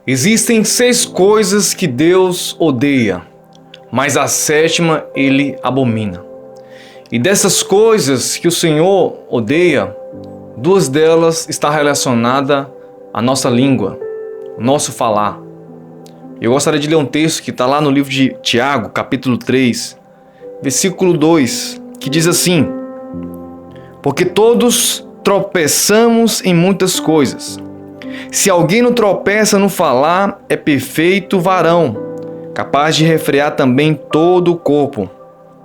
Existem 6 coisas que Deus odeia, mas a 7ª ele abomina. E dessas coisas que o Senhor odeia, 2 delas estão relacionadas à nossa língua, o nosso falar. Eu gostaria de ler um texto que está lá no livro de Tiago, capítulo 3, versículo 2, que diz assim: porque todos tropeçamos em muitas coisas. Se alguém não tropeça no falar, é perfeito varão, capaz de refrear também todo o corpo.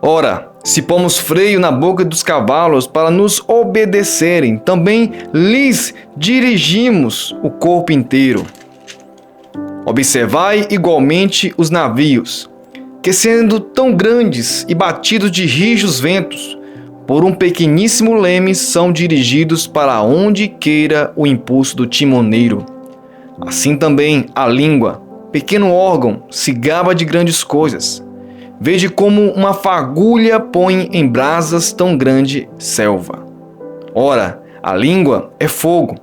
Ora, se pomos freio na boca dos cavalos para nos obedecerem, também lhes dirigimos o corpo inteiro. Observai igualmente os navios, que sendo tão grandes e batidos de rijos ventos, por um pequeníssimo leme são dirigidos para onde queira o impulso do timoneiro. Assim também a língua, pequeno órgão, se gaba de grandes coisas. Vede como uma fagulha põe em brasas tão grande selva. Ora, a língua é fogo,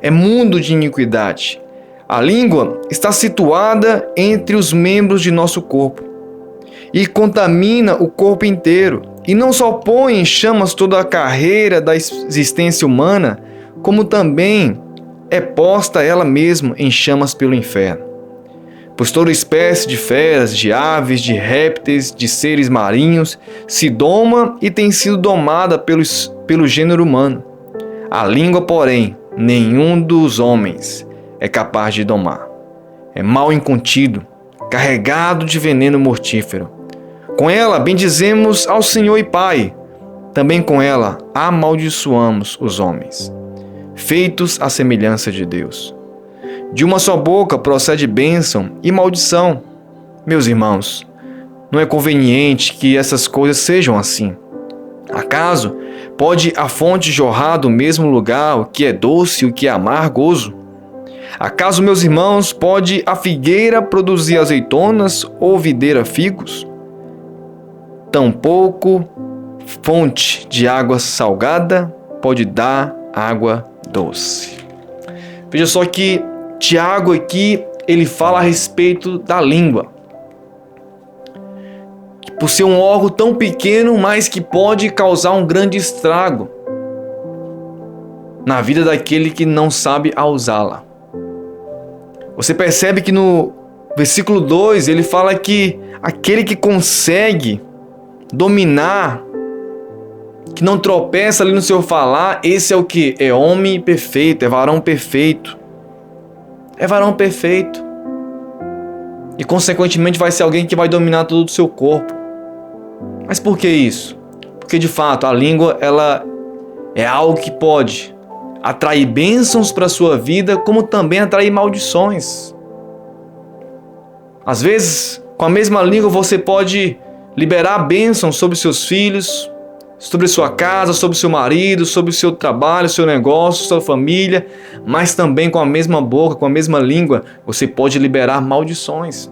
é mundo de iniquidade. A língua está situada entre os membros de nosso corpo e contamina o corpo inteiro. E não só põe em chamas toda a carreira da existência humana, como também é posta ela mesma em chamas pelo inferno. Pois toda espécie de feras, de aves, de répteis, de seres marinhos, se doma e tem sido domada pelo gênero humano. A língua, porém, nenhum dos homens é capaz de domar. É mal incontido, carregado de veneno mortífero. Com ela bendizemos ao Senhor e Pai, também com ela amaldiçoamos os homens, feitos à semelhança de Deus. De uma só boca procede bênção e maldição. Meus irmãos, não é conveniente que essas coisas sejam assim. Acaso pode a fonte jorrar do mesmo lugar o que é doce e o que é amargoso? Acaso, meus irmãos, pode a figueira produzir azeitonas ou videira figos? Tampouco fonte de água salgada pode dar água doce. Veja só que Tiago aqui, ele fala a respeito da língua. Por ser um órgão tão pequeno, mas que pode causar um grande estrago na vida daquele que não sabe a usá-la. Você percebe que no versículo 2, ele fala que aquele que consegue dominar, que não tropeça ali no seu falar, esse é o que? É homem perfeito, é varão perfeito. É varão perfeito. E consequentemente vai ser alguém que vai dominar todo o seu corpo. Mas por que isso? Porque de fato a língua, ela é algo que pode atrair bênçãos para a sua vida, como também atrair maldições. Às vezes, com a mesma língua você pode liberar bênçãos sobre seus filhos, sobre sua casa, sobre seu marido, sobre o seu trabalho, seu negócio, sua família, mas também com a mesma boca, com a mesma língua, você pode liberar maldições.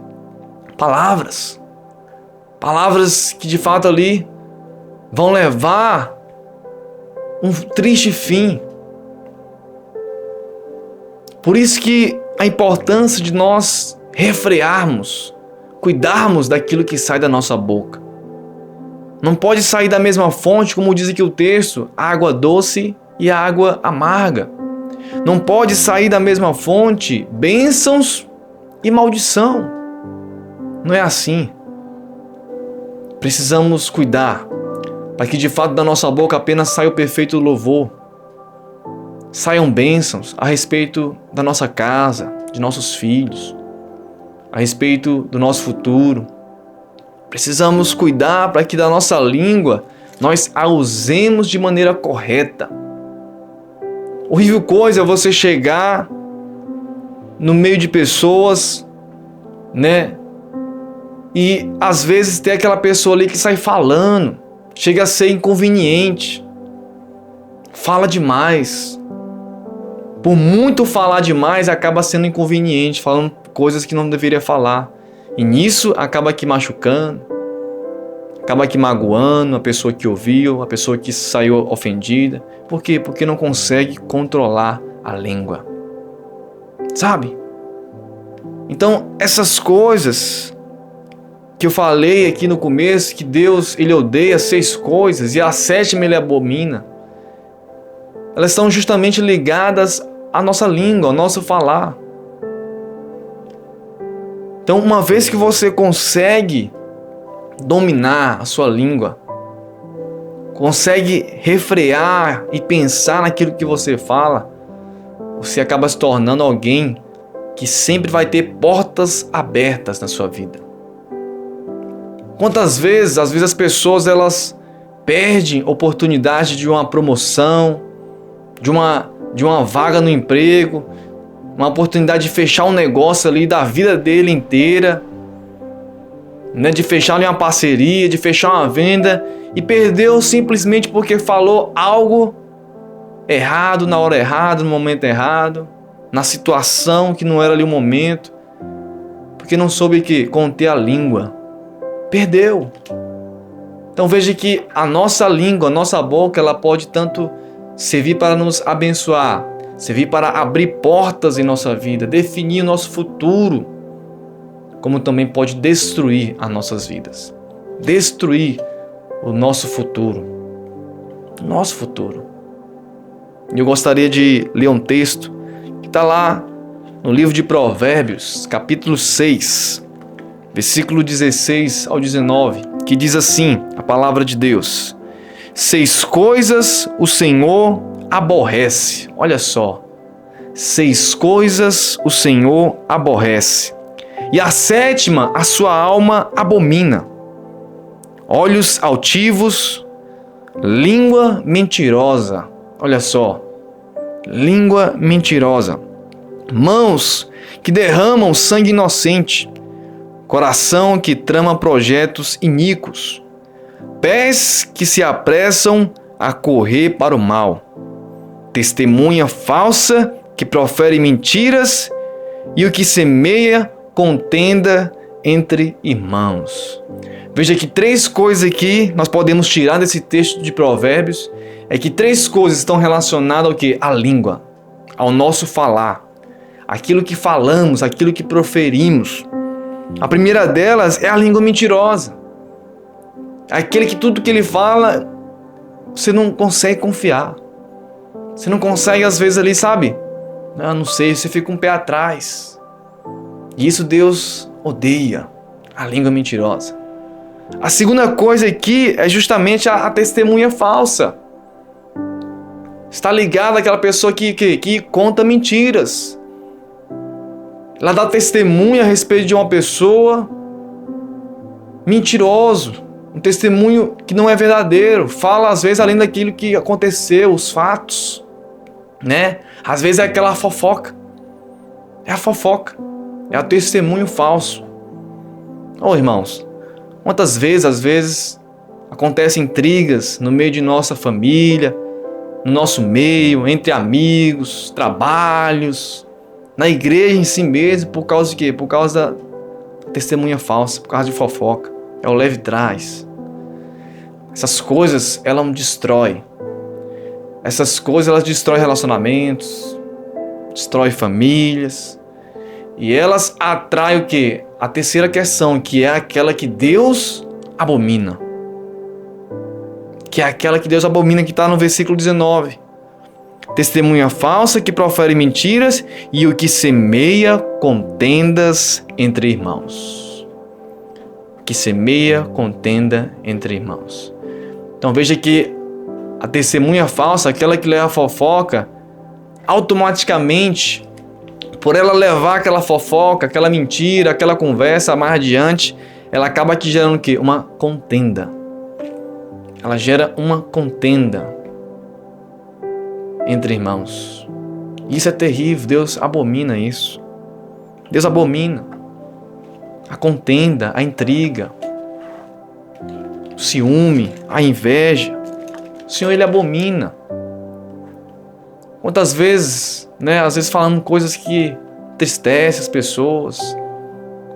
Palavras que de fato ali vão levar um triste fim. Por isso que a importância de nós refrearmos, cuidarmos daquilo que sai da nossa boca. Não pode sair da mesma fonte, como diz aqui o texto, a água doce e a água amarga. Não pode sair da mesma fonte bênçãos e maldição. Não é assim. Precisamos cuidar para que de fato da nossa boca apenas saia o perfeito louvor. Saiam bênçãos a respeito da nossa casa, de nossos filhos, a respeito do nosso futuro. Precisamos cuidar para que da nossa língua nós a usemos de maneira correta. Horrível coisa é você chegar no meio de pessoas, né? E às vezes tem aquela pessoa ali que sai falando, chega a ser inconveniente, fala demais. Por muito falar demais, acaba sendo inconveniente, falando coisas que não deveria falar. E nisso acaba aqui machucando, acaba aqui magoando a pessoa que ouviu, a pessoa que saiu ofendida. Por quê? Porque não consegue controlar a língua. Sabe? Então, essas coisas que eu falei aqui no começo, que Deus, Ele odeia 6 coisas e a 7ª Ele abomina, elas estão justamente ligadas à nossa língua, ao nosso falar. Então, uma vez que você consegue dominar a sua língua, consegue refrear e pensar naquilo que você fala, você acaba se tornando alguém que sempre vai ter portas abertas na sua vida. Quantas vezes, às vezes as pessoas elas perdem oportunidade de uma promoção, de uma vaga no emprego, uma oportunidade de fechar um negócio ali da vida dele inteira, né? De fechar ali uma parceria, de fechar uma venda, e perdeu simplesmente porque falou algo errado, na hora errada, no momento errado, na situação que não era ali o momento, porque não soube conter a língua. Perdeu. Então veja que a nossa língua, a nossa boca, ela pode tanto servir para nos abençoar, servir para abrir portas em nossa vida, definir o nosso futuro, como também pode destruir as nossas vidas, destruir o nosso futuro. Nosso futuro. E eu gostaria de ler um texto que está lá no livro de Provérbios, capítulo 6, versículo 16 ao 19, que diz assim, a palavra de Deus: 6 coisas o Senhor aborrece. Olha só. 6 coisas o Senhor aborrece, e a 7ª a sua alma abomina: olhos altivos, língua mentirosa. Olha só. Língua mentirosa. Mãos que derramam sangue inocente, coração que trama projetos iníquos, pés que se apressam a correr para o mal, testemunha falsa que profere mentiras e o que semeia contenda entre irmãos. Veja que 3 coisas aqui nós podemos tirar desse texto de Provérbios, é que 3 coisas estão relacionadas ao quê? À língua, ao nosso falar, aquilo que falamos, aquilo que proferimos. A primeira delas é a língua mentirosa. Aquele que tudo que ele fala, você não consegue confiar. Você não consegue, às vezes, ali, sabe? Não sei, você fica um pé atrás. E isso Deus odeia, a língua mentirosa. A segunda coisa aqui é justamente a testemunha falsa. Está ligada àquela pessoa que conta mentiras. Ela dá testemunha a respeito de uma pessoa mentiroso, um testemunho que não é verdadeiro, fala às vezes além daquilo que aconteceu, os fatos, né? Às vezes é aquela fofoca, é a fofoca, é o testemunho falso. Irmãos, quantas vezes, às vezes, acontecem intrigas no meio de nossa família, no nosso meio, entre amigos, trabalhos, na igreja em si mesmo, por causa de quê? Por causa da testemunha falsa, por causa de fofoca. É o leve trás. Essas coisas, elas destroem. Essas coisas, elas destroem relacionamentos, destroem famílias. E elas atraem o quê? A terceira questão, que é aquela que Deus abomina. Que é aquela que Deus abomina, que está no versículo 19. Testemunha falsa que profere mentiras e o que semeia contendas entre irmãos. Que semeia contenda entre irmãos. Então veja que a testemunha falsa, aquela que leva a fofoca, automaticamente, por ela levar aquela fofoca, aquela mentira, aquela conversa mais adiante, ela acaba aqui gerando o quê? Uma contenda. Ela gera uma contenda entre irmãos. Isso é terrível, Deus abomina isso. Deus abomina a contenda, a intriga, o ciúme, a inveja. O Senhor, Ele abomina. Quantas vezes, às vezes falamos coisas que entristecem as pessoas,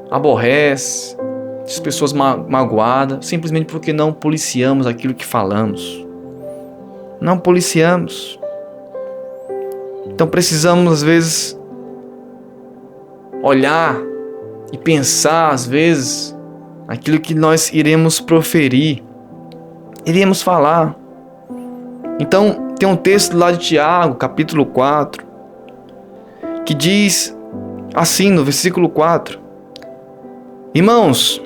aborrece, as pessoas magoadas, simplesmente porque não policiamos aquilo que falamos. Não policiamos. Então precisamos, às vezes, olhar e pensar, às vezes, naquilo que nós iremos proferir, iremos falar. Então, tem um texto lá de Tiago, capítulo 4, que diz assim, no versículo 4: Irmãos,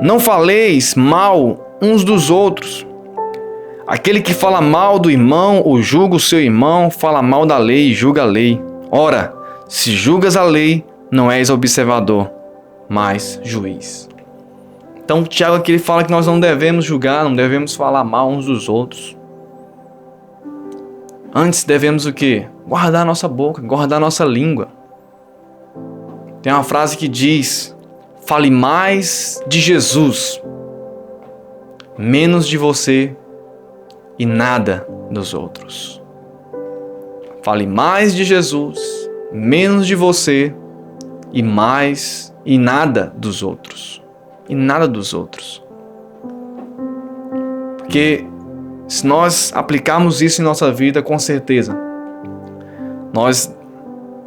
não faleis mal uns dos outros. Aquele que fala mal do irmão ou julga o seu irmão, fala mal da lei e julga a lei. Ora, se julgas a lei, não és observador, mas juiz. Então, Tiago aqui ele fala que nós não devemos julgar, não devemos falar mal uns dos outros. Antes devemos o quê? Guardar nossa boca, guardar nossa língua. Tem uma frase que diz: fale mais de Jesus, menos de você e nada dos outros. Fale mais de Jesus, menos de você e mais e nada dos outros. E nada dos outros. Porque se nós aplicarmos isso em nossa vida, com certeza, nós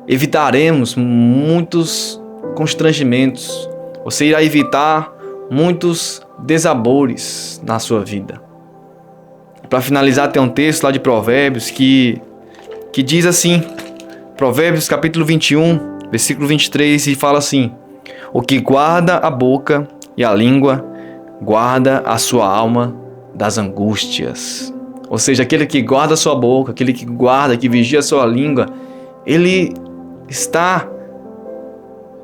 evitaremos muitos constrangimentos. Você irá evitar muitos desabores na sua vida. Para finalizar, tem um texto lá de Provérbios que diz assim, Provérbios capítulo 21, versículo 23, e fala assim: o que guarda a boca e a língua, guarda a sua alma das angústias. Ou seja, aquele que guarda a sua boca, aquele que guarda, que vigia a sua língua, ele está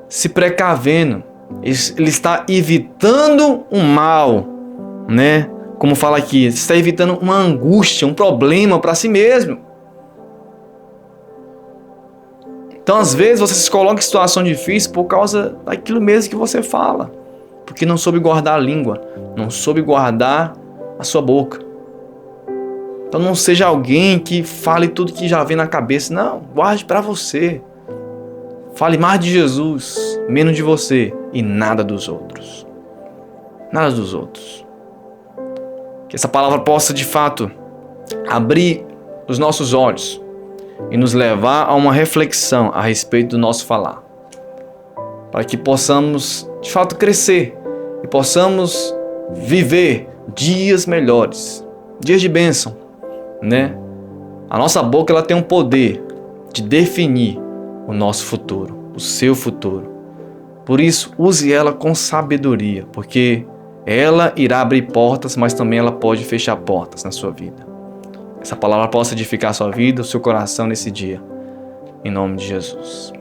se precavendo, ele está evitando um mal, né? Como fala aqui, ele está evitando uma angústia, um problema para si mesmo. Então, às vezes, você se coloca em situação difícil por causa daquilo mesmo que você fala, porque não soube guardar a língua, não soube guardar a sua boca. Então, não seja alguém que fale tudo que já vem na cabeça. Não, guarde para você. Fale mais de Jesus, menos de você e nada dos outros. Nada dos outros. Que essa palavra possa, de fato, abrir os nossos olhos e nos levar a uma reflexão a respeito do nosso falar. Para que possamos, de fato, crescer e possamos viver dias melhores, dias de bênção, né? A nossa boca ela tem um poder de definir o nosso futuro, o seu futuro. Por isso, use ela com sabedoria, porque ela irá abrir portas, mas também ela pode fechar portas na sua vida. Essa palavra possa edificar a sua vida, o seu coração nesse dia. Em nome de Jesus.